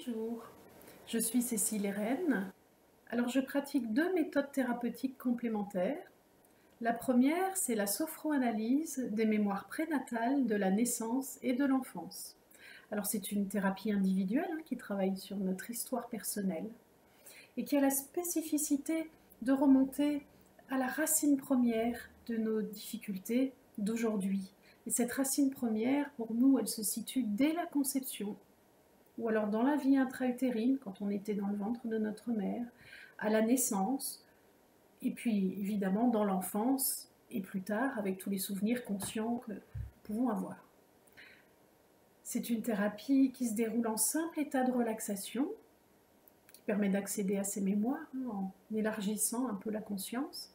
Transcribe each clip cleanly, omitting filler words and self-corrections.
Bonjour, je suis Cécile Hérenne. Alors je pratique deux méthodes thérapeutiques complémentaires. La première, c'est la sophroanalyse des mémoires prénatales de la naissance et de l'enfance. Alors c'est une thérapie individuelle qui travaille sur notre histoire personnelle et qui a la spécificité de remonter à la racine première de nos difficultés d'aujourd'hui. Et cette racine première, pour nous, elle se situe dès la conception, ou alors dans la vie intra-utérine, quand on était dans le ventre de notre mère, à la naissance, et puis évidemment dans l'enfance, et plus tard avec tous les souvenirs conscients que nous pouvons avoir. C'est une thérapie qui se déroule en simple état de relaxation, qui permet d'accéder à ces mémoires en élargissant un peu la conscience.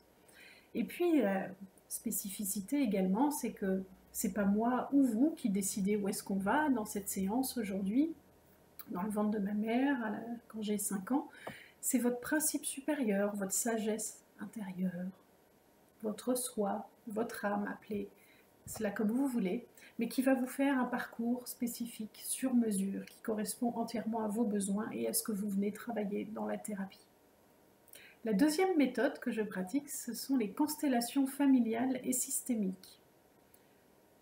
Et puis la spécificité également, c'est que c'est pas moi ou vous qui décidez où est-ce qu'on va dans cette séance aujourd'hui, dans le ventre de ma mère, quand j'ai 5 ans, c'est votre principe supérieur, votre sagesse intérieure, votre soi, votre âme, appelez cela comme vous voulez, mais qui va vous faire un parcours spécifique, sur mesure, qui correspond entièrement à vos besoins et à ce que vous venez travailler dans la thérapie. La deuxième méthode que je pratique, ce sont les constellations familiales et systémiques.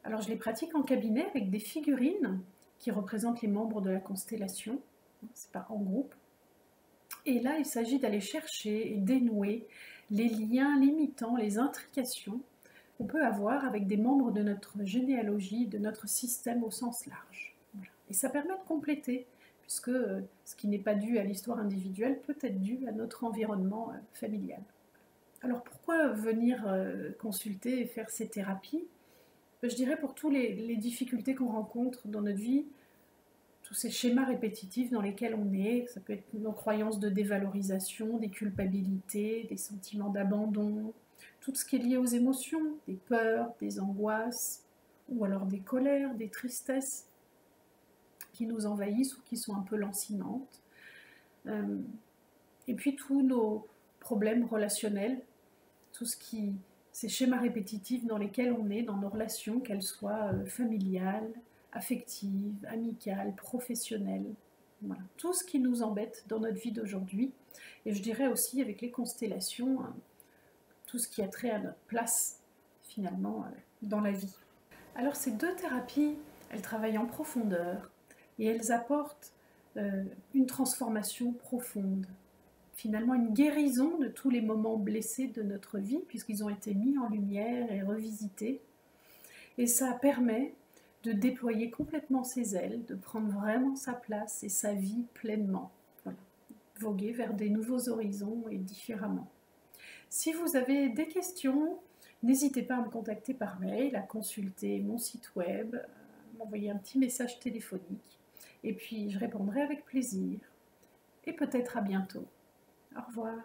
Alors je les pratique en cabinet avec des figurines qui représentent les membres de la constellation, c'est pas en groupe. Et là, il s'agit d'aller chercher et dénouer les liens limitants, les intrications qu'on peut avoir avec des membres de notre généalogie, de notre système au sens large. Voilà. Et ça permet de compléter, puisque ce qui n'est pas dû à l'histoire individuelle peut être dû à notre environnement familial. Alors pourquoi venir consulter et faire ces thérapies ? Je dirais pour toutes les difficultés qu'on rencontre dans notre vie, tous ces schémas répétitifs dans lesquels on est, ça peut être nos croyances de dévalorisation, des culpabilités, des sentiments d'abandon, tout ce qui est lié aux émotions, des peurs, des angoisses, ou alors des colères, des tristesses qui nous envahissent ou qui sont un peu lancinantes. Et puis tous nos problèmes relationnels, ces schémas répétitifs dans lesquels on est, dans nos relations, qu'elles soient familiales, affectives, amicales, professionnelles. Voilà. Tout ce qui nous embête dans notre vie d'aujourd'hui. Et je dirais aussi avec les constellations, tout ce qui a trait à notre place finalement dans la vie. Alors ces deux thérapies, elles travaillent en profondeur et elles apportent une transformation profonde. Finalement une guérison de tous les moments blessés de notre vie, puisqu'ils ont été mis en lumière et revisités. Et ça permet de déployer complètement ses ailes, de prendre vraiment sa place et sa vie pleinement. Voilà. Voguer vers des nouveaux horizons et différemment. Si vous avez des questions, n'hésitez pas à me contacter par mail, à consulter mon site web, à m'envoyer un petit message téléphonique. Et puis je répondrai avec plaisir. Et peut-être à bientôt. Au revoir.